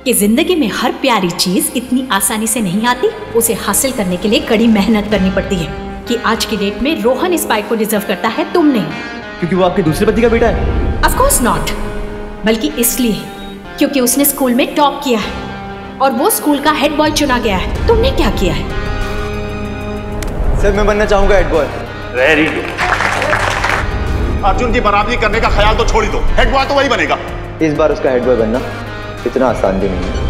कि जिंदगी में हर प्यारी चीज इतनी आसानी से नहीं आती, उसे हासिल करने के लिए कड़ी मेहनत करनी पड़ती है। कि आज की डेट में रोहन इस बाइक को डिजर्व करता है, तुम नहीं। क्योंकि वो आपके दूसरे पति का बेटा है? ऑफ कोर्स नॉट, बल्कि इसलिए क्योंकि उसने स्कूल में टॉप किया है और वो स्कूल का हेड बॉय चुना गया है। तुमने क्या किया है? सर मैं बनना चाहूंगा head boy. Very good. Arjun की बराबरी करने का ख्याल तो छोड़ ही दो, हेड बॉय तो वही बनेगा। इस बार उसका हेड बॉय बनना इतना आसान भी नहीं है।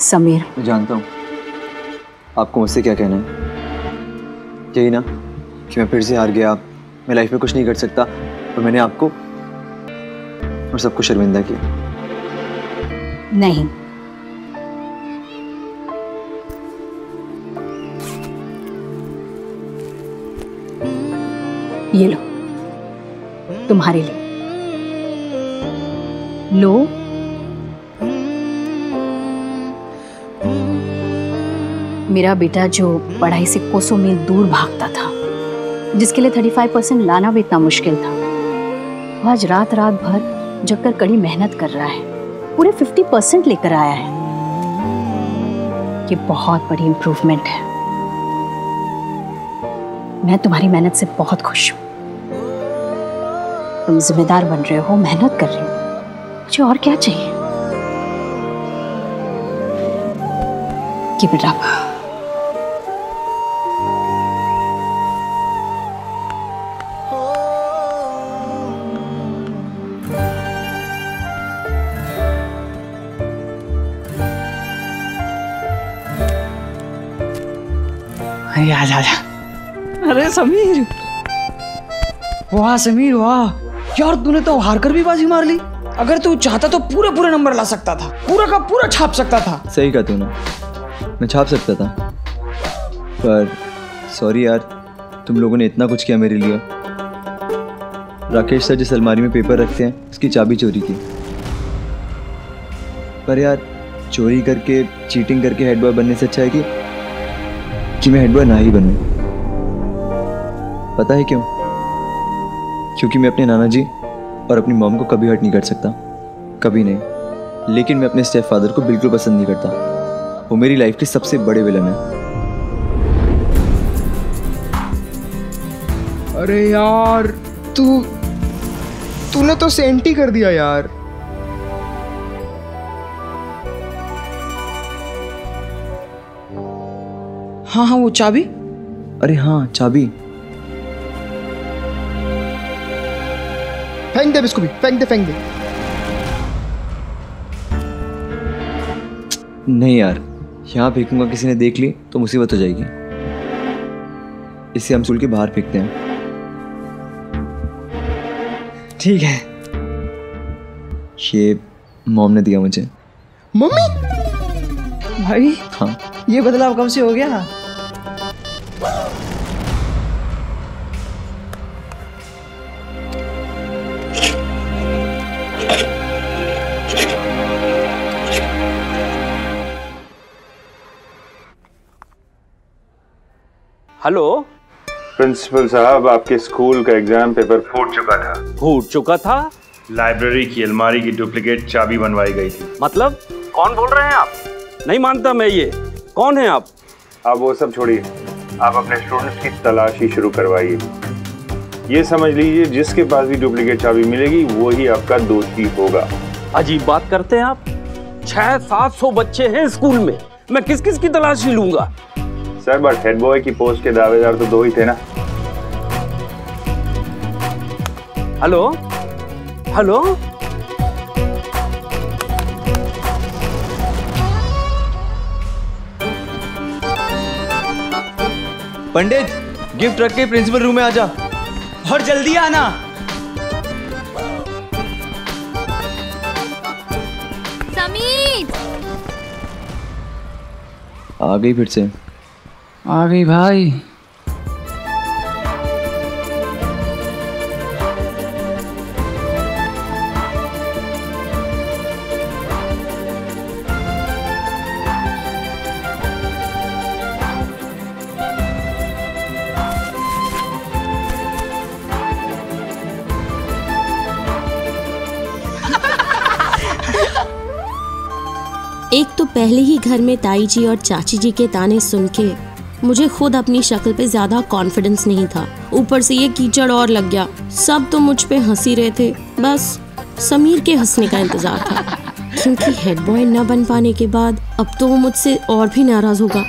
समीर, मैं जानता हूँ आपको मुझसे क्या कहना है। यही ना कि मैं फिर से हार गया, मैं लाइफ में कुछ नहीं कर सकता और मैंने आपको और सबको शर्मिंदा किया। नहीं, ये लो तुम्हारे लिए। लो। मेरा बेटा जो पढ़ाई से कोसों मील दूर भागता था, जिसके लिए 35% लाना भी इतना मुश्किल था, वो आज रात रात भर जगकर कड़ी मेहनत कर रहा है, पूरे 50% लेकर आया है। ये बहुत बड़ी इंप्रूवमेंट है। मैं तुम्हारी मेहनत से बहुत खुश हूँ। तुम जिम्मेदार बन रहे हो, मेहनत कर रहे हो, मुझे और क्या चाहिए? Keep it up. आजा आजा। अरे समीर, वाह समीर वाह यार, तूने तो हार कर भी बाजी मार ली। अगर तू चाहता तो पूरे पूरे नंबर ला सकता था, पूरा का पूरा छाप सकता था। सही कहा तूने, मैं छाप सकता था, पर सॉरी यार, तुम लोगों ने इतना कुछ किया मेरे लिए। राकेश सर जिस अलमारी में पेपर रखते हैं उसकी चाबी चोरी की। पर यार चोरी करके, चीटिंग करके हेड बॉय बनने से अच्छा है कि मैं हेड बॉय ना ही बनूं। पता है क्यों? क्योंकि मैं अपने नाना जी और अपनी मॉम को कभी हर्ट नहीं कर सकता, कभी नहीं। लेकिन मैं अपने स्टेप फादर को बिल्कुल पसंद नहीं करता। वो मेरी लाइफ के सबसे बड़े विलन है। अरे यार तूने तो सेंटी कर दिया यार। हाँ हाँ वो चाबी। अरे हाँ चाबी। फेंक दे इसको भी, फेंक दे। नहीं यार, यहाँ फेंकूंगा किसी ने देख ली तो मुसीबत हो जाएगी। इसे हम स्कूल के बाहर फेंकते हैं। ठीक है। ये मॉम ने दिया मुझे। मम्मी? भाई हाँ। ये बदलाव कब से हो गया? हेलो प्रिंसिपल साहब, आपके स्कूल का एग्जाम पेपर फूट चुका था। लाइब्रेरी की अलमारी की डुप्लीकेट चाबी बनवाई गई थी। मतलब कौन बोल रहे हैं आप? नहीं मानता मैं ये। कौन है आप? आप वो सब छोड़िए, आप अपने स्टूडेंट्स की तलाशी शुरू करवाइए। ये समझ लीजिए जिसके पास भी डुप्लीकेट चाबी मिलेगी वो ही आपका दोस्ती होगा। अजीब बात करते हैं आप। 600-700 बच्चे हैं स्कूल में, मैं किस किस की तलाशी लूंगा? सर बट हेड बॉय की पोस्ट के दावेदार तो 2 ही थे ना। Hello hello. पंडित, गिफ्ट रख के प्रिंसिपल रूम में आ जा और जल्दी आना। समीर आ गई फिर से। आ गई भाई। एक तो पहले ही घर में ताई जी और चाची जी के ताने सुन के मुझे खुद अपनी शक्ल पे ज्यादा कॉन्फिडेंस नहीं था। ऊपर से ये कीचड़ और लग गया। सब तो मुझ पे हंसी रहे थे, बस समीर के हंसने का इंतजार था, क्योंकि हेड बॉय न बन पाने के बाद अब तो वो मुझसे और भी नाराज होगा।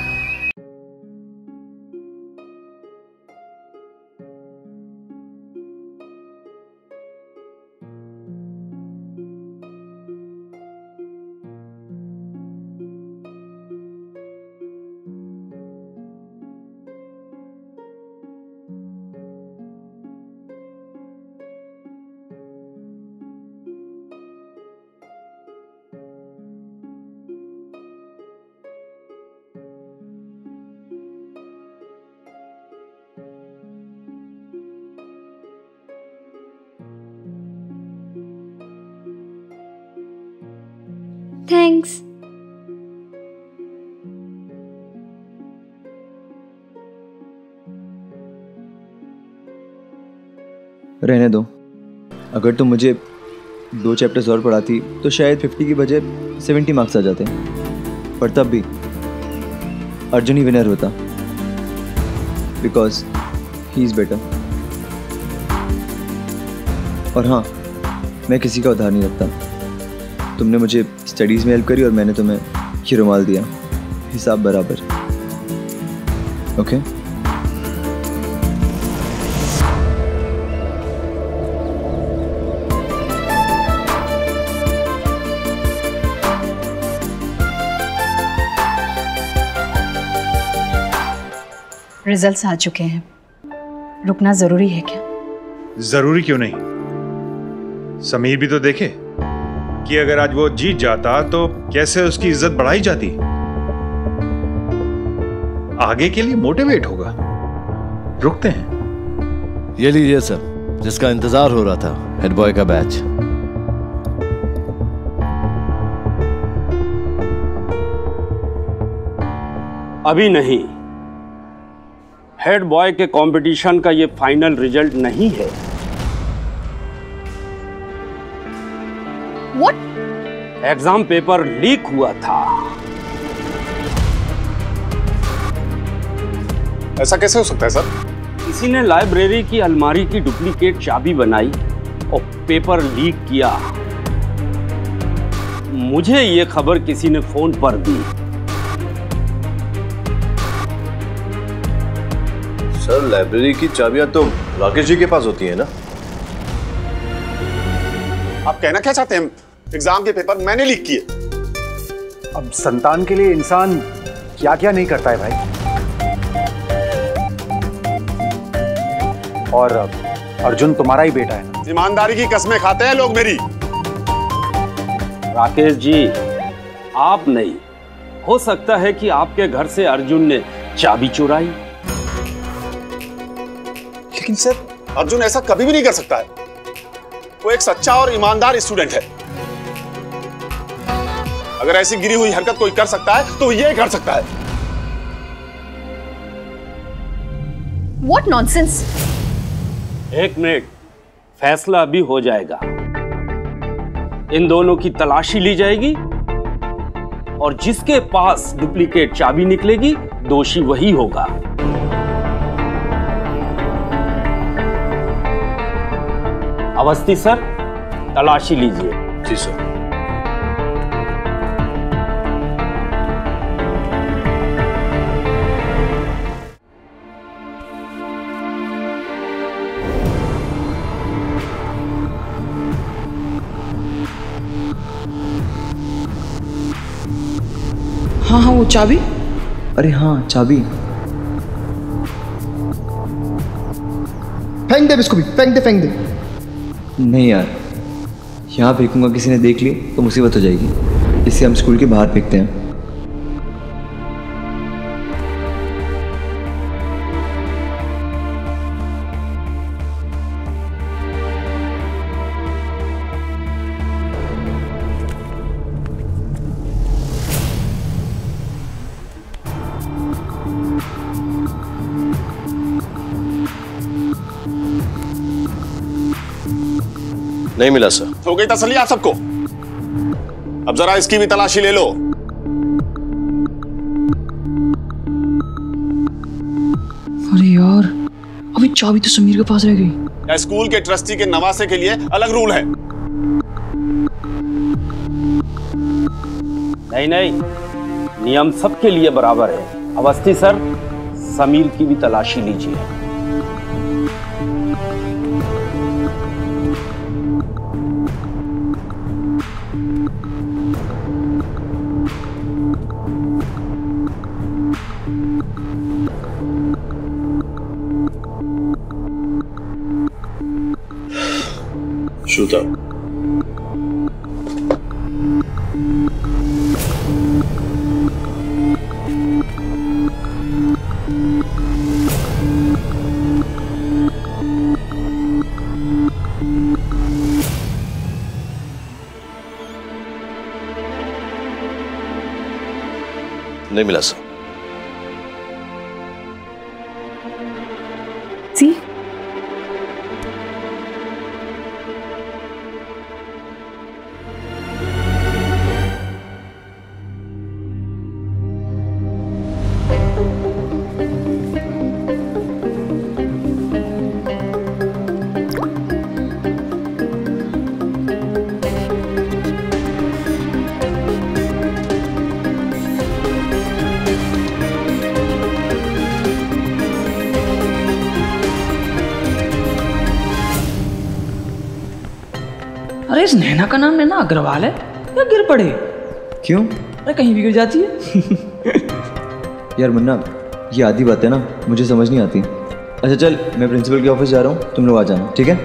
थैंक्स। रहने दो। अगर तुम मुझे 2 चैप्टर्स और पढ़ाती तो शायद 50 की बजाय 70 मार्क्स आ जाते, पर तब भी अर्जुन ही विनर होता, बिकॉज ही इज़ बेटर। और हाँ, मैं किसी का उधार नहीं रखता। तुमने मुझे स्टडीज़ में हेल्प करी और मैंने तुम्हें ये रुमाल दिया, हिसाब बराबर। ओके? रिजल्ट्स आ चुके हैं, रुकना जरूरी है क्या? जरूरी क्यों नहीं? समीर भी तो देखे कि अगर आज वो जीत जाता तो कैसे उसकी इज्जत बढ़ाई जाती, आगे के लिए मोटिवेट होगा। रुकते हैं। ये लीजिए सर, जिसका इंतजार हो रहा था, हेड बॉय का बैच। अभी नहीं, हेड बॉय के कंपटीशन का ये फाइनल रिजल्ट नहीं है। What? एग्जाम पेपर लीक हुआ था। ऐसा कैसे हो सकता है सर? किसी ने लाइब्रेरी की अलमारी की डुप्लीकेट चाबी बनाई और पेपर लीक किया। मुझे ये खबर किसी ने फोन पर दी। सर, लाइब्रेरी की चाबियां तो राकेश जी के पास होती है ना? आप कहना क्या चाहते हैं? एग्जाम के पेपर मैंने लीक किए। अब संतान के लिए इंसान क्या क्या नहीं करता है भाई। और अर्जुन तुम्हारा ही बेटा है ना। ईमानदारी की कस्में खाते हैं लोग मेरी। राकेश जी, आप नहीं, हो सकता है कि आपके घर से अर्जुन ने चाबी चुराई। लेकिन सर, अर्जुन ऐसा कभी भी नहीं कर सकता है। वो एक सच्चा और ईमानदार स्टूडेंट है। अगर ऐसी गिरी हुई हरकत कोई कर सकता है तो ये कर सकता है। What nonsense? एक मिनट, फैसला अभी हो जाएगा। इन दोनों की तलाशी ली जाएगी और जिसके पास डुप्लीकेट चाबी निकलेगी, दोषी वही होगा। अवस्थी सर, तलाशी लीजिए। जी सर। हाँ हाँ, वो चाबी। अरे हाँ, चाबी। फेंक दे इसको भी, फेंक दे फेंक दे। नहीं यार, यहाँ फेंकूंगा किसी ने देख ली तो मुसीबत हो जाएगी, इससे हम स्कूल के बाहर फेंकते हैं। नहीं मिला सर। हो गई तसल्ली आप सबको? अब जरा इसकी भी तलाशी ले लो। चाबी तो समीर के पास रह गई। या स्कूल के ट्रस्टी के नवासे के लिए अलग रूल है? नहीं नहीं, नियम सबके लिए बराबर है। अवस्थी सर, समीर की भी तलाशी लीजिए। श्रुता, नहीं मिला सर। सी अरे इस नैना का नाम नैना अग्रवाल है या गिर पड़े? क्यों? अरे कहीं भी गिर जाती है। यार मुन्ना, ये आधी बात है ना, मुझे समझ नहीं आती। अच्छा चल, मैं प्रिंसिपल के ऑफिस जा रहा हूँ, तुम लोग आ जाना, ठीक है?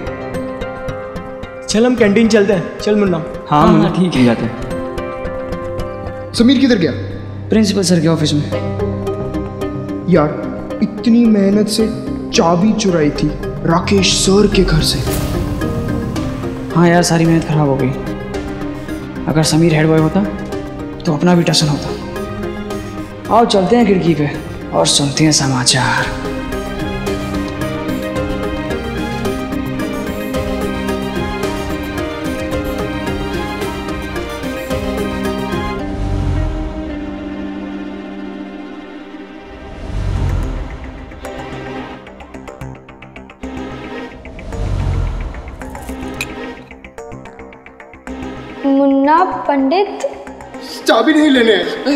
चल हम कैंटीन चलते हैं। चल मुन्ना। हाँ मुन्ना ठीक है, जाते हैं। समीर किधर गया? प्रिंसिपल सर के ऑफिस में। यार इतनी मेहनत से चाबी चुराई थी राकेश सर के घर से। हाँ यार, सारी मेहनत खराब हो गई। अगर समीर हेड बॉय होता तो अपना भी टसन होता। आओ चलते हैं खिड़की पे और सुनते हैं समाचार। मुन्ना पंडित चाबी नहीं लेने आए।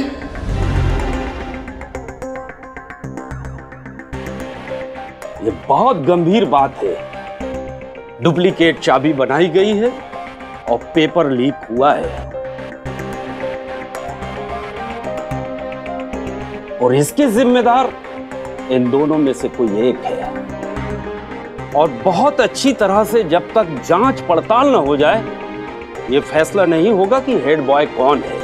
ये बहुत गंभीर बात है। डुप्लीकेट चाबी बनाई गई है और पेपर लीक हुआ है, और इसके जिम्मेदार इन दोनों में से कोई एक है। और बहुत अच्छी तरह से जब तक जांच पड़ताल न हो जाए, ये फैसला नहीं होगा कि हेड बॉय कौन है।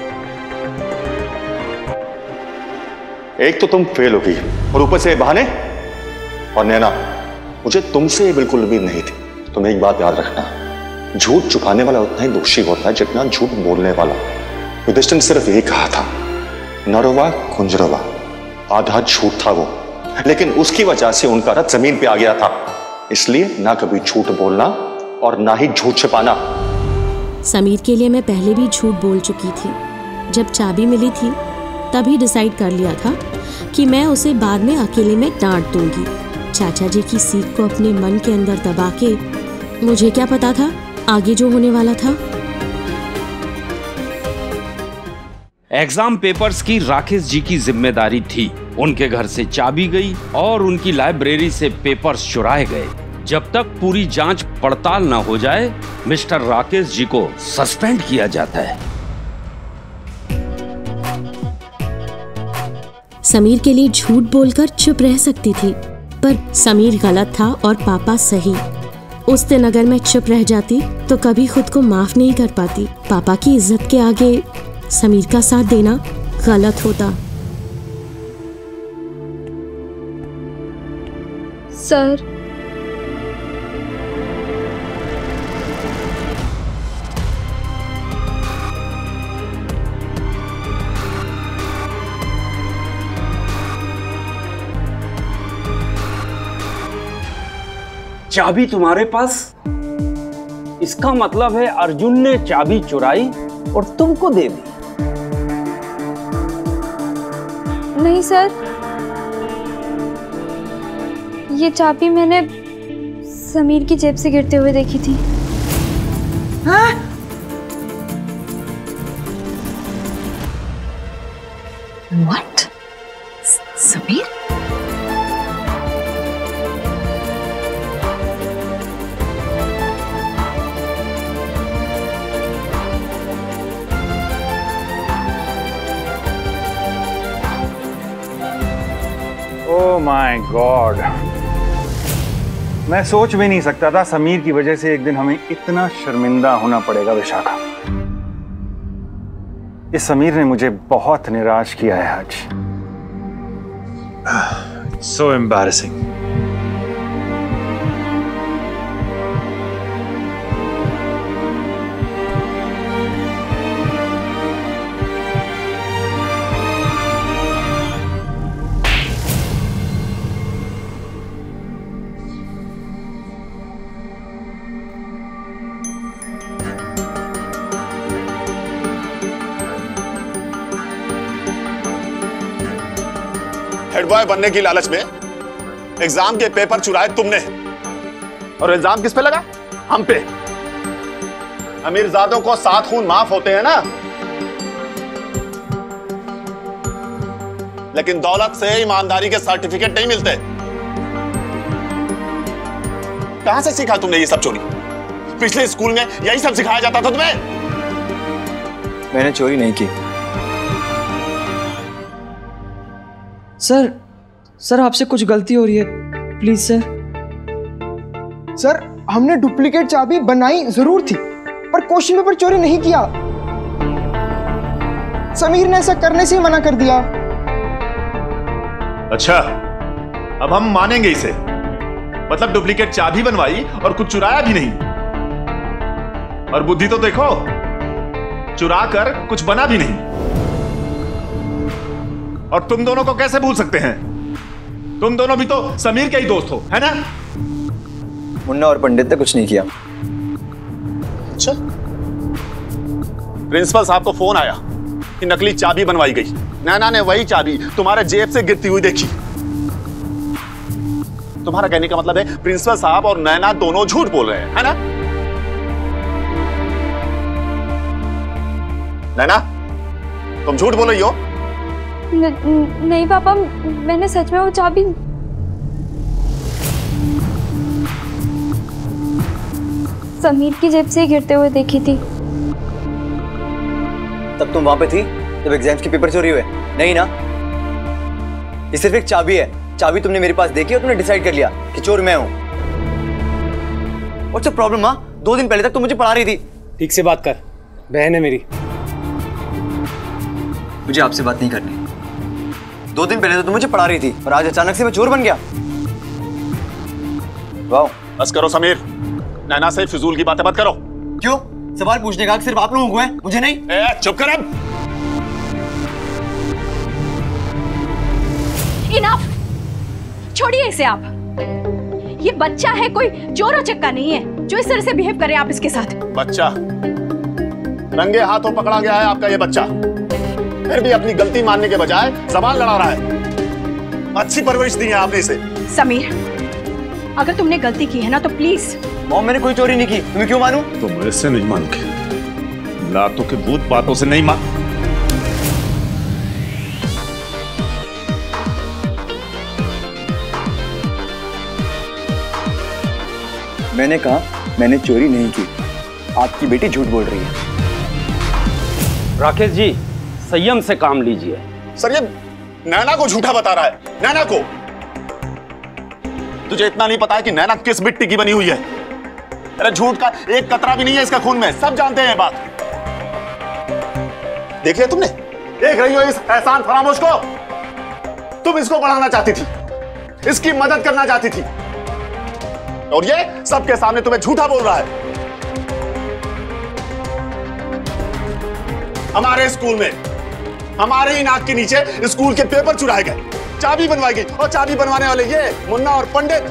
एक तो तुम फेल हो गई और ऊपर से बहाने। और नैना, मुझे तुमसे बिल्कुल उम्मीद नहीं थी। तुम एक बात याद रखना, झूठ छुपाने वाला उतना ही दोषी होता है जितना झूठ बोलने वाला। युधिष्ठिर ने सिर्फ यही कहा था, नरवा कुंजरवा, आधा झूठ था वो, लेकिन उसकी वजह से उनका रथ जमीन पे आ गया था। इसलिए ना कभी झूठ बोलना और ना ही झूठ छिपाना। समीर के लिए मैं पहले भी झूठ बोल चुकी थी। जब चाबी मिली थी तभी डिसाइड कर लिया था कि मैं उसे बाद में अकेले में डांट दूंगी। चाचा जी की सीख को अपने मन के अंदर दबा के, मुझे क्या पता था आगे जो होने वाला था। एग्जाम पेपर्स की राकेश जी की जिम्मेदारी थी। उनके घर से चाबी गई और उनकी लाइब्रेरी से पेपर्स चुराए गए। जब तक पूरी जांच पड़ताल न हो जाए, मिस्टर राकेश जी को सस्पेंड किया जाता है। समीर के लिए झूठ बोलकर चुप रह सकती थी, पर समीर गलत था और पापा सही। उस दिन अगर मैं चुप रह जाती तो कभी खुद को माफ नहीं कर पाती। पापा की इज्जत के आगे समीर का साथ देना गलत होता। सर, चाबी तुम्हारे पास? इसका मतलब है अर्जुन ने चाबी चुराई और तुमको दे दी। नहीं सर, ये चाबी मैंने समीर की जेब से गिरते हुए देखी थी। हाँ? What? Sameer? Oh my God, मैं सोच भी नहीं सकता था समीर की वजह से एक दिन हमें इतना शर्मिंदा होना पड़ेगा विशाखा। इस समीर ने मुझे बहुत निराश किया है आज। So embarrassing. हेड बॉय बनने की लालच में एग्जाम के पेपर चुराए तुमने, और इल्जाम किस पे लगा? हम पे। अमीरजादों को 7 खून माफ होते हैं ना, लेकिन दौलत से ईमानदारी के सर्टिफिकेट नहीं मिलते। कहां से सीखा तुमने ये सब चोरी? पिछले स्कूल में यही सब सिखाया जाता था तुम्हें? मैंने चोरी नहीं की। सर आपसे कुछ गलती हो रही है, प्लीज सर। सर, हमने डुप्लीकेट चाबी बनाई जरूर थी, पर क्वेश्चन पेपर चोरी नहीं किया। समीर ने ऐसा करने से ही मना कर दिया। अच्छा, अब हम मानेंगे इसे। मतलब डुप्लीकेट चाबी बनवाई और कुछ चुराया भी नहीं। और बुद्धि तो देखो, चुरा कर कुछ बना भी नहीं। और तुम दोनों को कैसे भूल सकते हैं? तुम दोनों भी तो समीर के ही दोस्त हो, है ना? मुन्ना और पंडित ने कुछ नहीं किया। अच्छा, प्रिंसिपल साहब को फोन आया कि नकली चाबी बनवाई गई। नैना ने वही चाबी तुम्हारे जेब से गिरती हुई देखी। तुम्हारा कहने का मतलब है प्रिंसिपल साहब और नैना दोनों झूठ बोल रहे हैं, है ना? नैना, तुम झूठ बोल रही हो? नहीं पापा, मैंने सच में वो चाबी। समीर की जेब से गिरते हुए देखी थी। तब तुम वहां पे थी जब एग्जाम्स के पेपर चोरी हुए? नहीं ना, ये सिर्फ एक चाबी है। चाबी तुमने मेरे पास देखी और तुमने डिसाइड कर लिया कि चोर मैं हूं। What's the problem? मां, 2 दिन पहले तक तुम मुझे पढ़ा रही थी। ठीक से बात कर, बहन है मेरी। मुझे आपसे बात नहीं करनी। 2 दिन पहले तो तुम मुझे पढ़ा रही थी और आज अचानक से मैं चोर बन गया। वाह। बस करो समीर, नैना से फिजूल की बातें मत करो। क्यों? सवाल पूछने का सिर्फ आप लोगों को है, मुझे नहीं? चुप कर अब। इनफ, छोड़िए इसे आप। ये बच्चा है, कोई चोर चक्का नहीं है जो इस तरह से बिहेव करे आप इसके साथ। बच्चा? रंगे हाथों पकड़ा गया है आपका ये बच्चा, फिर भी अपनी गलती मानने के बजाय जबान लड़ा रहा है। अच्छी परवरिश दी है आपने इसे। समीर, अगर तुमने गलती की है ना तो प्लीज। मॉम, मैंने कोई चोरी नहीं की, तुम्हें क्यों मानूं? तुम ऐसे नहीं मानोगे, लातों के भूत बातों से नहीं मान। मैंने कहा मैंने चोरी नहीं की। आपकी बेटी झूठ बोल रही है। राकेश जी, संयम से काम लीजिए। सर, ये नैना को झूठा बता रहा है। नैना को? तुझे इतना नहीं पता है कि नैना किस मिट्टी की बनी हुई है? अरे झूठ का एक कतरा भी नहीं है इसका खून में, सब जानते हैं बात। देख लिया तुमने? देख रही हो इस एहसान फरामोश को? तुम इसको बढ़ाना चाहती थी, इसकी मदद करना चाहती थी, और ये सबके सामने तुम्हें झूठा बोल रहा है। हमारे स्कूल में हमारे ही नाक के नीचे स्कूल के पेपर चुराए गए, चाबी बनवाई गई, और चाबी बनवाने वाले ये मुन्ना और पंडित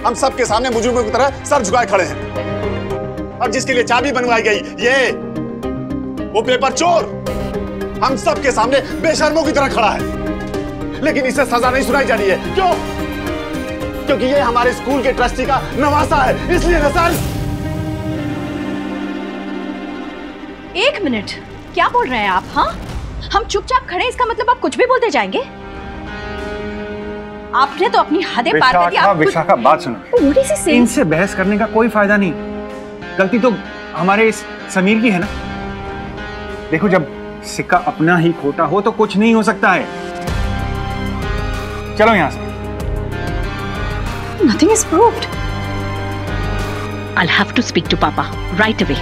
हम सबके सामने मुजरिमों की तरह सर झुकाए खड़े हैं। अब जिसके लिए चाबी बनवाई गई, ये वो पेपर चोर हम सबके सामने बेशर्मों की तरह खड़ा है, लेकिन इसे सजा नहीं सुनाई जा रही है। क्यों? क्योंकि ये हमारे स्कूल के ट्रस्टी का नवासा है, इसलिए ना सर। एक मिनट, क्या बोल रहे हैं आप? हाँ, हम चुपचाप खड़े, इसका मतलब आप कुछ भी बोलते जाएंगे? आपने तो अपनी हदें पार कर दी। विशाखा, बात सुनो। इनसे बहस करने का कोई फायदा नहीं। गलती तो हमारे इस समीर की है ना। देखो, जब सिक्का अपना ही खोटा हो तो कुछ नहीं हो सकता है। चलो यहां से। Nothing is proved. I'll have to speak to Papa right away.